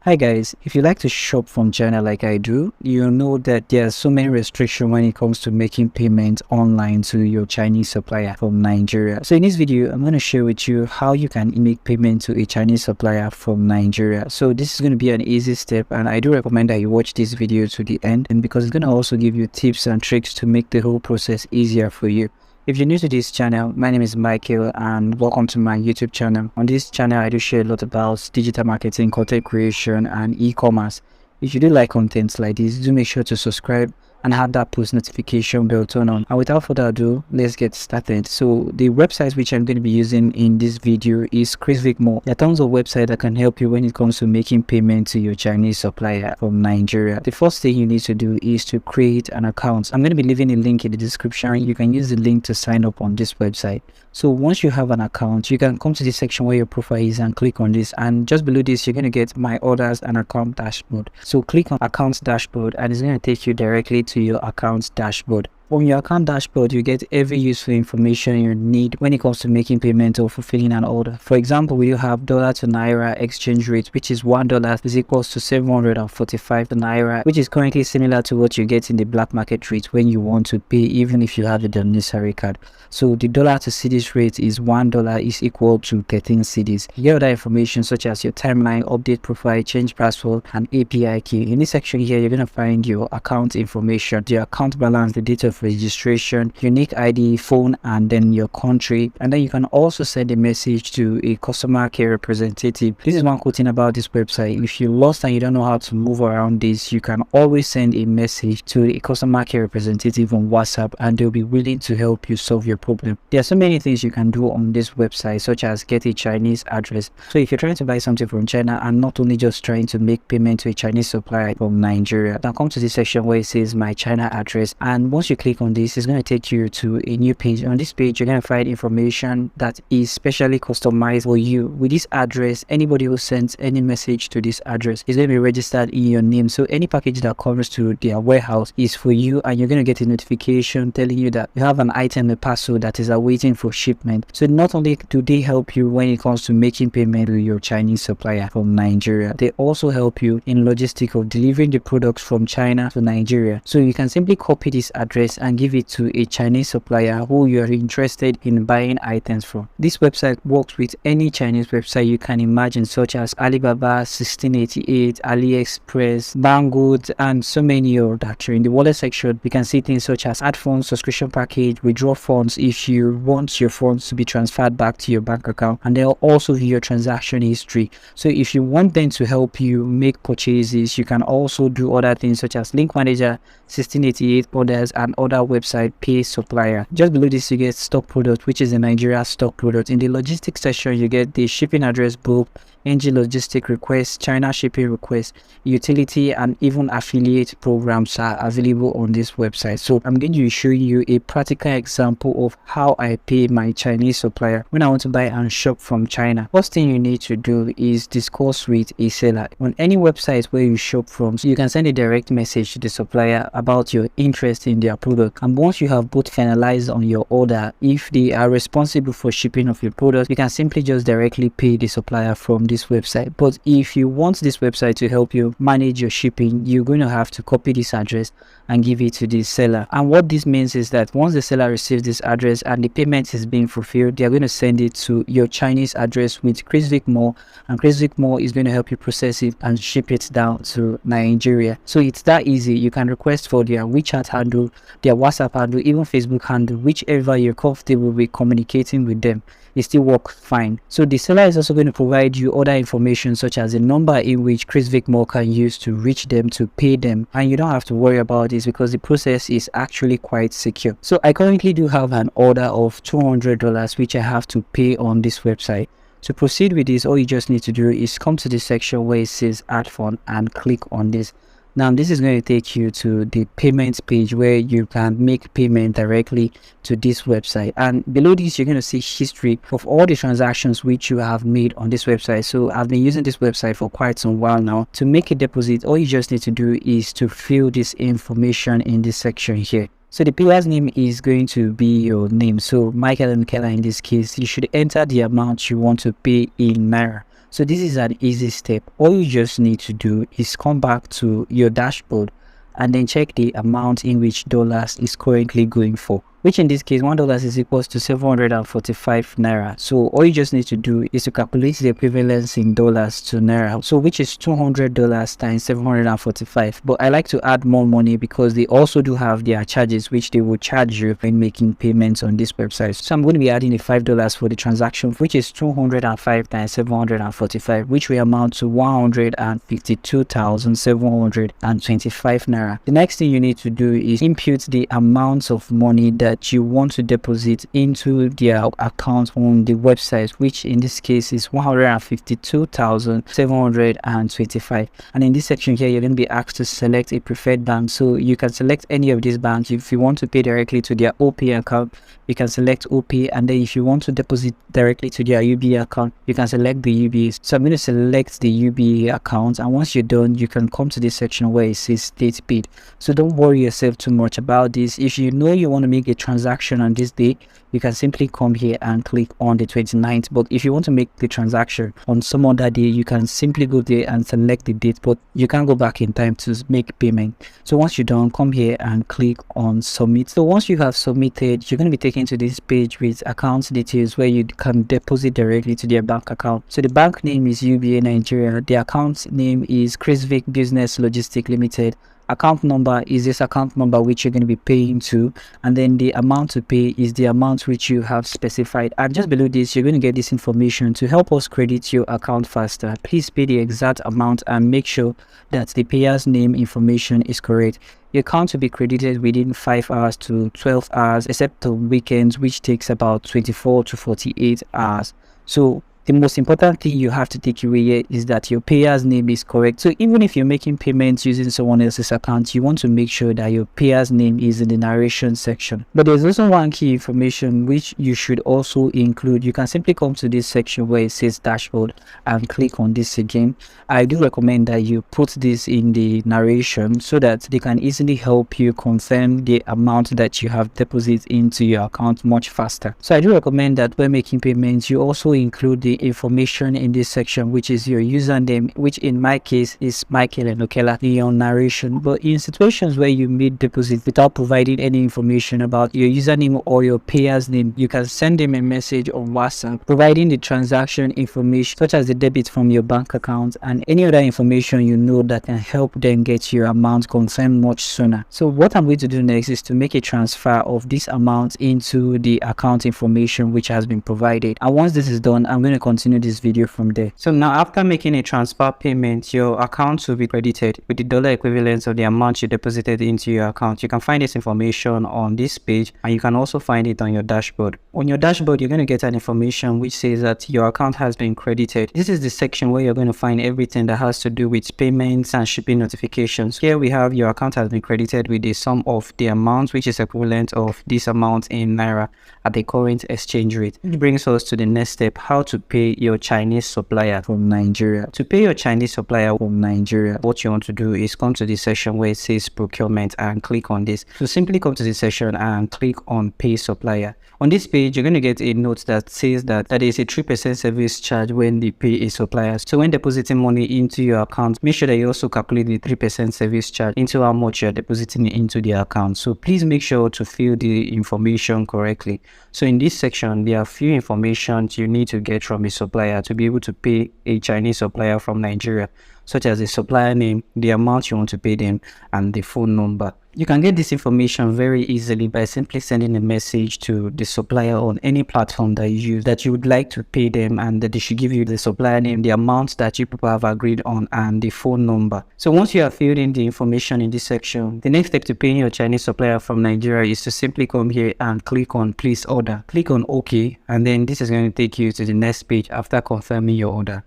Hi guys, if you like to shop from China like I do, you know that there are so many restrictions when it comes to making payments online to your Chinese supplier from Nigeria. So in this video, I'm going to share with you how you can make payment to a Chinese supplier from Nigeria. So this is going to be an easy step, and I do recommend that you watch this video to the end, and because it's going to also give you tips and tricks to make the whole process easier for you. If you're new to this channel, my name is Michael and welcome to my YouTube channel. On this channel, I do share a lot about digital marketing, content creation, and e-commerce. If you do like contents like this, do make sure to subscribe and have that post notification bell turned on. And without further ado, let's get started. So the website which I'm going to be using in this video is Chrisvicmall. There are tons of websites that can help you when it comes to making payment to your Chinese supplier from Nigeria. The first thing you need to do is to create an account. I'm going to be leaving a link in the description. You can use the link to sign up on this website. So once you have an account, you can come to this section where your profile is and click on this, and just below this you're going to get my orders and account dashboard. So click on accounts dashboard and it's going to take you directly to your accounts dashboard. From your account dashboard, you get every useful information you need when it comes to making payment or fulfilling an order. For example, we do have dollar to naira exchange rate, which is $1 is equals to 745 naira, which is currently similar to what you get in the black market rate when you want to pay, even if you have the necessary card. So the dollar to cedis rate is $1 is equal to 13 cedis. You get other information such as your timeline, update profile, change password, and API key. In this section here, you're going to find your account information, your account balance, the date of registration, unique ID, phone, and then your country. And then you can also send a message to a customer care representative. This is one cool thing about this website. If you're lost and you don't know how to move around this, you can always send a message to a customer care representative on WhatsApp and they'll be willing to help you solve your problem. There are so many things you can do on this website, such as get a Chinese address. So if you're trying to buy something from China and not only just trying to make payment to a Chinese supplier from Nigeria, now come to this section where it says my China address, and once you click on this, it's going to take you to a new page. On this page, you're going to find information that is specially customized for you. With this address, anybody who sends any message to this address is going to be registered in your name. So any package that comes to their warehouse is for you, and you're going to get a notification telling you that you have an item, a parcel that is awaiting for shipment. So not only do they help you when it comes to making payment with your Chinese supplier from Nigeria, they also help you in logistics of delivering the products from China to Nigeria. So you can simply copy this address and give it to a Chinese supplier who you are interested in buying items from. This website works with any Chinese website you can imagine, such as Alibaba, 1688, AliExpress, Banggood, and so many others. In the wallet section, you can see things such as add funds, subscription package, withdraw funds if you want your funds to be transferred back to your bank account, and they'll also view your transaction history. So if you want them to help you make purchases, you can also do other things such as link manager, 1688 orders, and other website pay supplier. Just below this you get stock product, which is a Nigeria stock product. In the logistics section, you get the shipping address book, NG logistic request, China shipping request, utility, and even affiliate programs are available on this website. So I'm going to be showing you a practical example of how I pay my Chinese supplier when I want to buy and shop from China. First thing you need to do is discuss with a seller. On any website where you shop from, so you can send a direct message to the supplier about your interest in their product, and once you have both finalized on your order, if they are responsible for shipping of your product, you can simply just directly pay the supplier from this website. But if you want this website to help you manage your shipping, you're going to have to copy this address and give it to the seller. And what this means is that once the seller receives this address and the payment is being fulfilled, they're going to send it to your Chinese address with Chrisvicmall, and Chrisvicmall is going to help you process it and ship it down to Nigeria. So it's that easy. You can request for their WeChat handle, their WhatsApp handle, even Facebook handle, whichever you're comfortable with communicating with them. It still works fine. So the seller is also going to provide you other information such as a number in which Chrisvicmall can use to reach them to pay them, and you don't have to worry about this because the process is actually quite secure. So I currently do have an order of $200 which I have to pay on this website. To proceed with this, all you just need to do is come to this section where it says add fund and click on this. Now this is going to take you to the payments page where you can make payment directly to this website, and below this you're going to see history of all the transactions which you have made on this website. So I've been using this website for quite some while now. To make a deposit, all you just need to do is to fill this information in this section here. So the payer's name is going to be your name. So Michael and Keller in this case, you should enter the amount you want to pay in Naira. So this is an easy step. All you just need to do is come back to your dashboard and then check the amount in which dollars is currently going for, which in this case $1 is equals to 745 naira. So all you just need to do is to calculate the equivalence in dollars to naira, so which is $200 times 745. But I like to add more money because they also do have their charges which they will charge you when making payments on this website. So I'm going to be adding the $5 for the transaction, which is 205 times 745, which will amount to 152,725 naira. The next thing you need to do is input the amount of money that you want to deposit into their account on the website, which in this case is 152,725. And in this section here, you're going to be asked to select a preferred bank. So you can select any of these banks. If you want to pay directly to their OP account, you can select OP, and then if you want to deposit directly to their UBA account, you can select the UBA. So I'm going to select the UBA account, and once you're done, you can come to this section where it says state paid. So don't worry yourself too much about this. If you know you want to make a transaction on this day, you can simply come here and click on the 29th. But if you want to make the transaction on some other day, you can simply go there and select the date, but you can't go back in time to make payment. So once you're done, come here and click on submit. So once you have submitted, you're going to be taken to this page with account details where you can deposit directly to their bank account. So the bank name is UBA Nigeria. The account name is Chrisvicmall Business Logistics Limited. Account number is this account number which you're going to be paying to, and then the amount to pay is the amount which you have specified. And just below this, you're going to get this information to help us credit your account faster. Please pay the exact amount and make sure that the payer's name information is correct. Your account will be credited within 5 hours to 12 hours, except on weekends, which takes about 24 to 48 hours. So the most important thing you have to take away here is that your payer's name is correct. So even if you're making payments using someone else's account, you want to make sure that your payer's name is in the narration section. But there's also one key information which you should also include. You can simply come to this section where it says dashboard and click on this again. I do recommend that you put this in the narration so that they can easily help you confirm the amount that you have deposited into your account much faster. So I do recommend that when making payments, you also include the information in this section, which is your username, which in my case is Michael Enokela in your narration. But in situations where you made deposit without providing any information about your username or your payer's name, you can send them a message on WhatsApp providing the transaction information such as the debit from your bank account and any other information you know that can help them get your amount confirmed much sooner. So what I'm going to do next is to make a transfer of this amount into the account information which has been provided, and once this is done, I'm going to continue this video from there. So now after making a transfer payment, your account will be credited with the dollar equivalent of the amount you deposited into your account. You can find this information on this page, and you can also find it on your dashboard. On your dashboard, you're going to get an information which says that your account has been credited. This is the section where you're going to find everything that has to do with payments and shipping notifications. Here we have your account has been credited with the sum of the amount which is equivalent of this amount in naira at the current exchange rate. It brings us to the next step, how to pay your Chinese supplier from Nigeria. To pay your Chinese supplier from Nigeria, what you want to do is come to the section where it says procurement and click on this. So simply come to the section and click on pay supplier. On this page, you're going to get a note that says that there is a 3% service charge when they pay a supplier. So when depositing money into your account, make sure that you also calculate the 3% service charge into how much you're depositing into the account. So please make sure to fill the information correctly. So in this section, there are a few information you need to get from a supplier to be able to pay a Chinese supplier from Nigeria, such as the supplier name, the amount you want to pay them, and the phone number. You can get this information very easily by simply sending a message to the supplier on any platform that you use that you would like to pay them, and that they should give you the supplier name, the amount that you people have agreed on, and the phone number. So once you have filled in the information in this section, the next step to paying your Chinese supplier from Nigeria is to simply come here and click on place order. Click on OK, and then this is going to take you to the next page after confirming your order.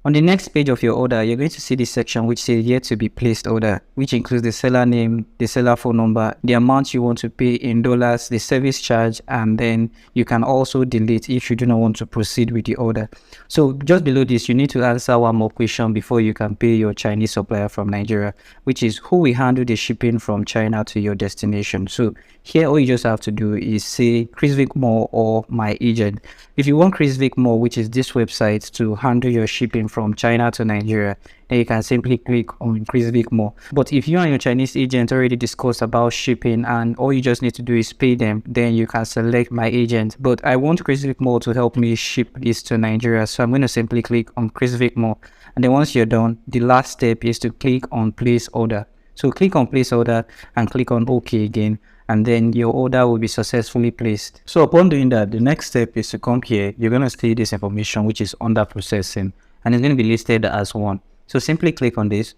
On the next page of your order, you're going to see this section which says yet to be placed order, which includes the seller name, the seller phone number, the amount you want to pay in dollars, the service charge, and then you can also delete if you do not want to proceed with the order. So just below this, you need to answer one more question before you can pay your Chinese supplier from Nigeria, which is who will handle the shipping from China to your destination. So here, all you just have to do is say Chrisvicmall or my agent. If you want Chrisvicmall, which is this website, to handle your shipping from China to Nigeria, then you can simply click on Chrisvicmall. But if you and your Chinese agent already discussed about shipping and all you just need to do is pay them, then you can select my agent. But I want Chrisvicmall to help me ship this to Nigeria, so I'm going to simply click on Chrisvicmall. And then once you're done, the last step is to click on place order. So click on place order and click on OK again, and then your order will be successfully placed. So upon doing that, the next step is to come here. You're going to see this information which is under processing, and it's going to be listed as 1. So simply click on this,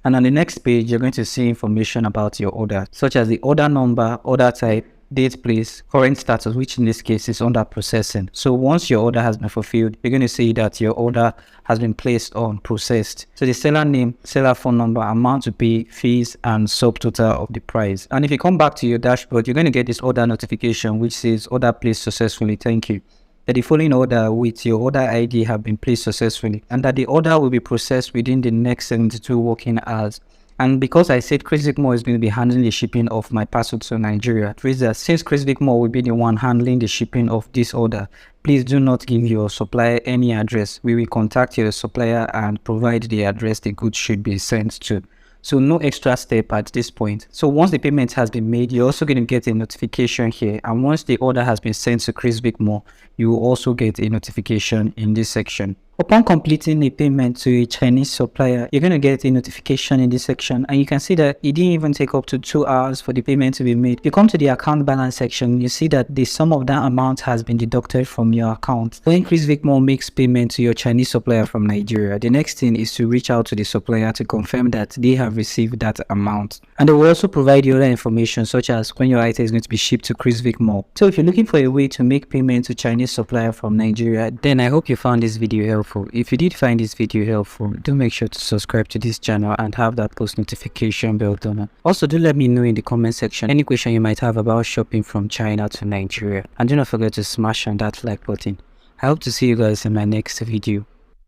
and on the next page you're going to see information about your order, such as the order number, order type, date, place, current status, which in this case is under processing. So once your order has been fulfilled, you're going to see that your order has been placed on processed. So the seller name, seller phone number, amount to pay, fees, and subtotal of the price. And if you come back to your dashboard, you're going to get this order notification which says order placed successfully, thank you. That the following order with your order ID have been placed successfully, and that the order will be processed within the next 72 working hours. And because I said Chrisvicmall is going to be handling the shipping of my parcel to Nigeria, it means that since Chrisvicmall will be the one handling the shipping of this order, please do not give your supplier any address. We will contact your supplier and provide the address the goods should be sent to. So no extra step at this point. So once the payment has been made, you're also going to get a notification here. And once the order has been sent to Chrisvicmall, you will also get a notification in this section. Upon completing a payment to a Chinese supplier, you're going to get a notification in this section, and you can see that it didn't even take up to 2 hours for the payment to be made. You come to the account balance section, you see that the sum of that amount has been deducted from your account. When Chrisvicmall makes payment to your Chinese supplier from Nigeria, the next thing is to reach out to the supplier to confirm that they have received that amount. And they will also provide you other information such as when your item is going to be shipped to Chrisvicmall. So if you're looking for a way to make payment to Chinese supplier from Nigeria, then I hope you found this video helpful. If you did find this video helpful, do make sure to subscribe to this channel and have that post notification bell on. Also, do let me know in the comment section any question you might have about shopping from China to Nigeria, and do not forget to smash on that like button. I hope to see you guys in my next video.